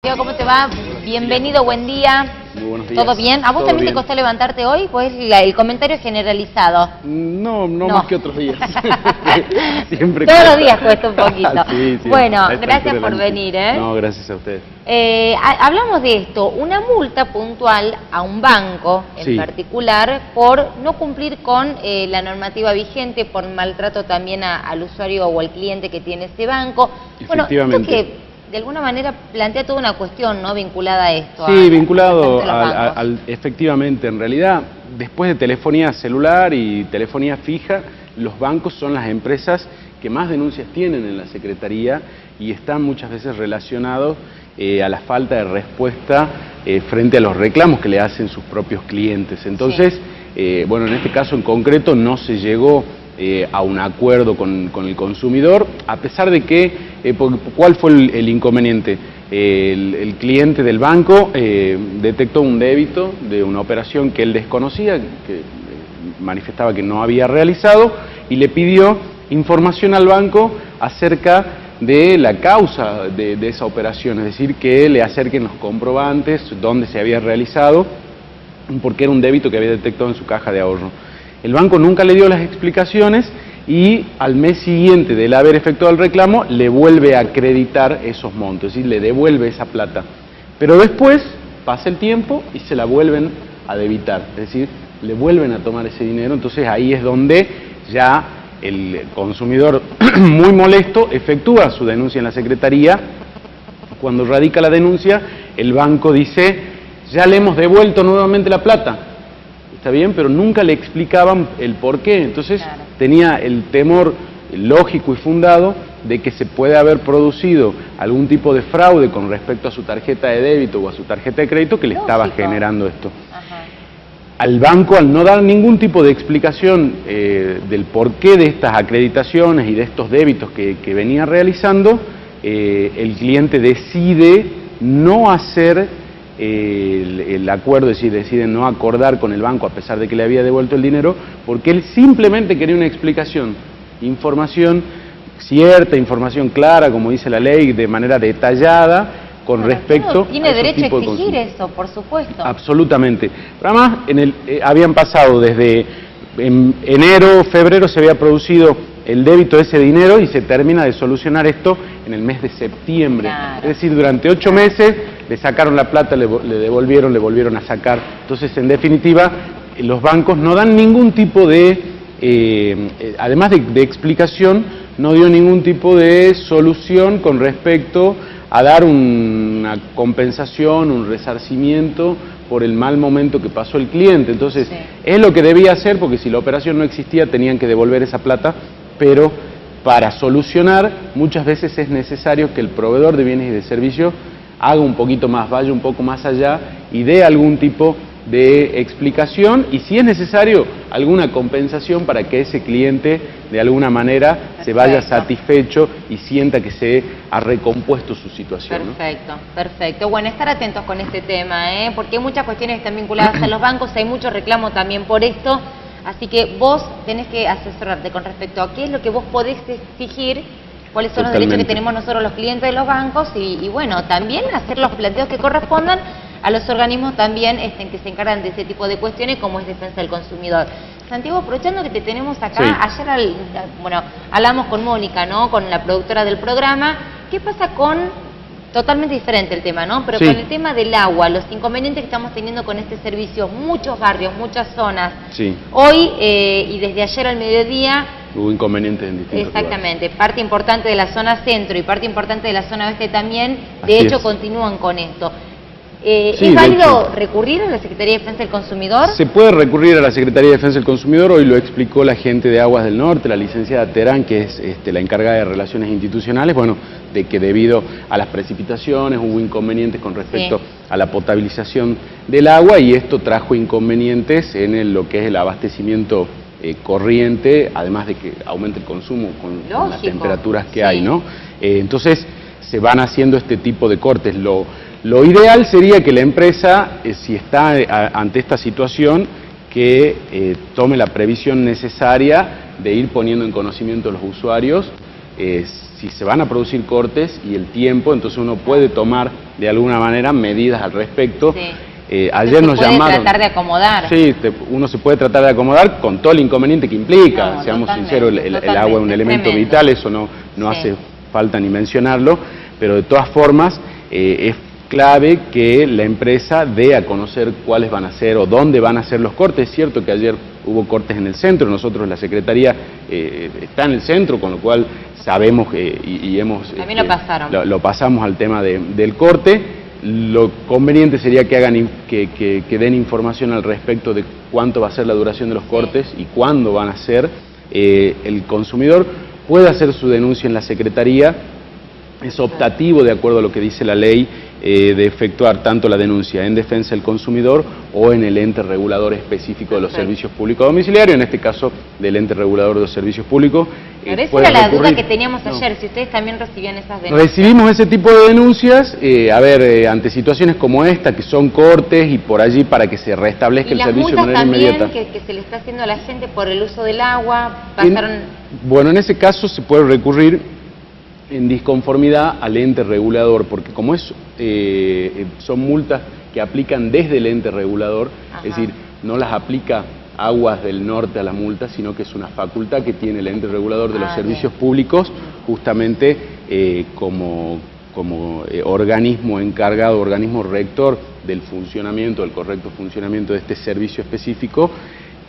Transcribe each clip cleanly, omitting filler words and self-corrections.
¿Cómo te va? Bienvenido, buen día. Muy buenos días. ¿Todo bien? ¿A vos también te costó levantarte hoy? Pues el comentario es generalizado. No más que otros días. Siempre Todos cuesta. los días cuesta un poquito. Sí, bueno, gracias por venir. No, gracias a ustedes. Hablamos de esto, una multa puntual a un banco en particular por no cumplir con la normativa vigente, por maltrato también al usuario o al cliente que tiene ese banco. Efectivamente. Bueno, esto que de alguna manera plantea toda una cuestión, ¿no?, vinculada a esto. Sí, vinculado efectivamente. En realidad, después de telefonía celular y telefonía fija, los bancos son las empresas que más denuncias tienen en la Secretaría y están muchas veces relacionados a la falta de respuesta frente a los reclamos que le hacen sus propios clientes. Entonces, bueno, en este caso en concreto no se llegó a un acuerdo con el consumidor, a pesar de que, ¿cuál fue el inconveniente? El cliente del banco detectó un débito de una operación que él desconocía, que manifestaba que no había realizado, y le pidió información al banco acerca de la causa de esa operación, es decir, que le acerquen los comprobantes, dónde se había realizado, porque era un débito que había detectado en su caja de ahorro. El banco nunca le dio las explicaciones y al mes siguiente del haber efectuado el reclamo le vuelve a acreditar esos montos, es decir, le devuelve esa plata. Pero después pasa el tiempo y se la vuelven a debitar, es decir, le vuelven a tomar ese dinero. Entonces ahí es donde ya el consumidor, muy molesto, efectúa su denuncia en la Secretaría. Cuando radica la denuncia, el banco dice: ya le hemos devuelto nuevamente la plata. Está bien, pero nunca le explicaban el por qué. Entonces tenía el temor lógico y fundado de que se puede haber producido algún tipo de fraude con respecto a su tarjeta de débito o a su tarjeta de crédito que le estaba generando esto. Al banco, al no dar ningún tipo de explicación del porqué de estas acreditaciones y de estos débitos que venía realizando, el cliente decide no hacer el acuerdo, es decir, decide no acordar con el banco a pesar de que le había devuelto el dinero, porque él simplemente quería una explicación, información cierta, información clara, como dice la ley, de manera detallada, con respecto tiene derecho a exigir eso, por supuesto. Absolutamente. Pero además, habían pasado desde enero, febrero, se había producido el débito de ese dinero y se termina de solucionar esto en el mes de septiembre. Es decir, durante 8 meses le sacaron la plata, le volvieron a sacar. Entonces, en definitiva, los bancos no dan ningún tipo de, además de explicación, no dio ningún tipo de solución con respecto a dar una compensación, un resarcimiento por el mal momento que pasó el cliente. Entonces, es lo que debía hacer, porque si la operación no existía tenían que devolver esa plata, pero para solucionar muchas veces es necesario que el proveedor de bienes y de servicios haga un poquito más, vaya un poco más allá y dé algún tipo de explicación y, si es necesario, alguna compensación para que ese cliente de alguna manera se vaya satisfecho y sienta que se ha recompuesto su situación. Perfecto. Bueno, estar atentos con este tema, porque hay muchas cuestiones que están vinculadas a los bancos, hay mucho reclamo también por esto, así que vos tenés que asesorarte con respecto a qué es lo que vos podés exigir, cuáles son los derechos que tenemos nosotros los clientes de los bancos y bueno, también hacer los planteos que correspondan a los organismos también que se encargan de ese tipo de cuestiones, como es Defensa del Consumidor. Santiago, aprovechando que te tenemos acá, ayer hablamos con Mónica, ¿no?, con la productora del programa. ¿Qué pasa con, totalmente diferente el tema, ¿no?, pero con el tema del agua, los inconvenientes que estamos teniendo con este servicio, muchos barrios, muchas zonas? Hoy y desde ayer al mediodía hubo inconvenientes en distintos lugares. Parte importante de la zona centro y parte importante de la zona oeste también, de hecho continúan con esto. ¿Es válido recurrir a la Secretaría de Defensa del Consumidor? Se puede recurrir a la Secretaría de Defensa del Consumidor, hoy lo explicó la gente de Aguas del Norte, la licenciada Terán, que es la encargada de Relaciones Institucionales, bueno, de que debido a las precipitaciones hubo inconvenientes con respecto a la potabilización del agua y esto trajo inconvenientes en lo que es el abastecimiento corriente, además de que aumenta el consumo con las temperaturas que hay, ¿no? Entonces se van haciendo este tipo de cortes. Lo ideal sería que la empresa, si está ante esta situación, que tome la previsión necesaria de ir poniendo en conocimiento a los usuarios si se van a producir cortes y el tiempo, entonces uno puede tomar de alguna manera medidas al respecto. Sí. Ayer nos llamaron. Se puede tratar de acomodar. Sí, uno se puede tratar de acomodar con todo el inconveniente que implica. No, seamos sinceros, el agua es un elemento vital, eso no hace falta ni mencionarlo, pero de todas formas es clave que la empresa dé a conocer cuáles van a ser o dónde van a ser los cortes. Es cierto que ayer hubo cortes en el centro, nosotros la Secretaría está en el centro, con lo cual sabemos y hemos... También lo pasaron. Lo pasamos al tema del corte. Lo conveniente sería que den información al respecto de cuánto va a ser la duración de los cortes y cuándo van a ser. El consumidor puede hacer su denuncia en la Secretaría, es optativo de acuerdo a lo que dice la ley de efectuar tanto la denuncia en defensa del consumidor o en el ente regulador específico de los servicios públicos domiciliarios, en este caso del ente regulador de los servicios públicos. Pero esa era la duda que teníamos ayer, si ustedes también recibían esas denuncias. Recibimos ese tipo de denuncias, ante situaciones como esta, que son cortes y por allí para que se restablezca el servicio de manera inmediata. ¿Y que se le está haciendo a la gente por el uso del agua? Bueno, en ese caso se puede recurrir en disconformidad al ente regulador, porque como son multas que aplican desde el ente regulador, es decir, no las aplica Aguas del Norte a la multa, sino que es una facultad que tiene el ente regulador de los servicios públicos, justamente como organismo encargado, organismo rector del funcionamiento, del correcto funcionamiento de este servicio específico.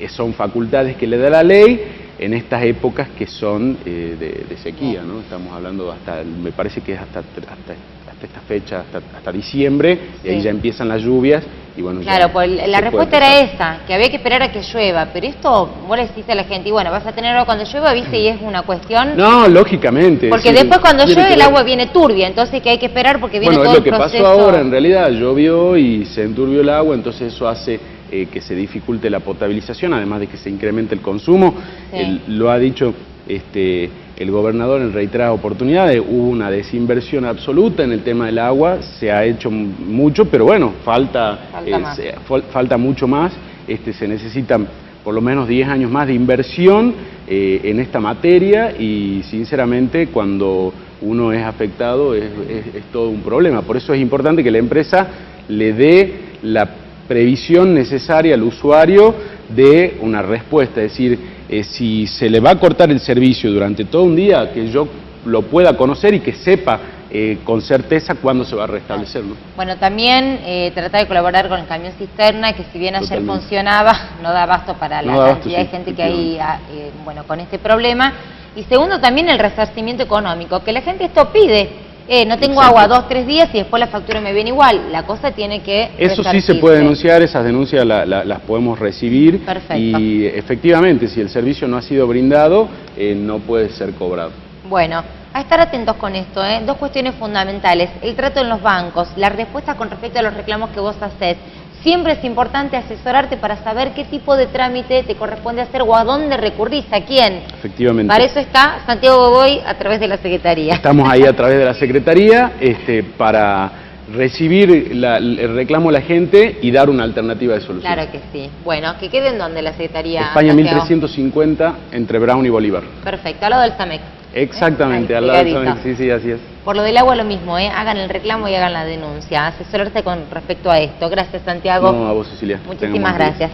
Son facultades que le da la ley en estas épocas que son de sequía, ¿no? Estamos hablando me parece que es hasta esta fecha, hasta diciembre, y ahí ya empiezan las lluvias. Y bueno, claro, pues la respuesta era esa, que había que esperar a que llueva, pero esto vos le decís a la gente, y bueno, vas a tener agua cuando llueva, ¿viste? Y es una cuestión... No, lógicamente. Porque después cuando llueve el agua viene turbia, entonces que hay que esperar porque viene todo el proceso... Bueno, es lo que pasó ahora, en realidad, llovió y se enturbió el agua, entonces eso hace que se dificulte la potabilización, además de que se incremente el consumo. Lo ha dicho el gobernador en reiteradas oportunidades, hubo una desinversión absoluta en el tema del agua, se ha hecho mucho, pero bueno, falta mucho más, se necesitan por lo menos 10 años más de inversión en esta materia y sinceramente cuando uno es afectado es todo un problema. Por eso es importante que la empresa le dé la previsión necesaria al usuario de una respuesta, es decir, si se le va a cortar el servicio durante todo un día, que yo lo pueda conocer y que sepa con certeza cuándo se va a restablecer, ¿no? Bueno, también tratar de colaborar con el camión cisterna, que si bien ayer funcionaba, no da abasto para la cantidad de gente que hay con este problema. Y segundo, también el resarcimiento económico, que la gente esto pide. No tengo agua 2 o 3 días y después la factura me viene igual. La cosa tiene que Eso sí se puede denunciar, esas denuncias las podemos recibir. Perfecto. Y efectivamente, si el servicio no ha sido brindado, no puede ser cobrado. Bueno, a estar atentos con esto, dos cuestiones fundamentales. El trato en los bancos, la respuesta con respecto a los reclamos que vos hacés. Siempre es importante asesorarte para saber qué tipo de trámite te corresponde hacer o a dónde recurrís, a quién. Efectivamente. Para eso está Santiago Godoy a través de la Secretaría. Estamos ahí a través de la Secretaría para recibir el reclamo de la gente y dar una alternativa de solución. Claro que sí. Bueno, ¿que quede en dónde la Secretaría? España, Santiago? 1350, entre Brown y Bolívar. Perfecto, al lado del SAMEC. Exactamente, al lado del SAMEC, sí, así es. Por lo del agua lo mismo, hagan el reclamo y hagan la denuncia. Asesorarse con respecto a esto. Gracias, Santiago. No, a vos, Cecilia. Muchísimas gracias.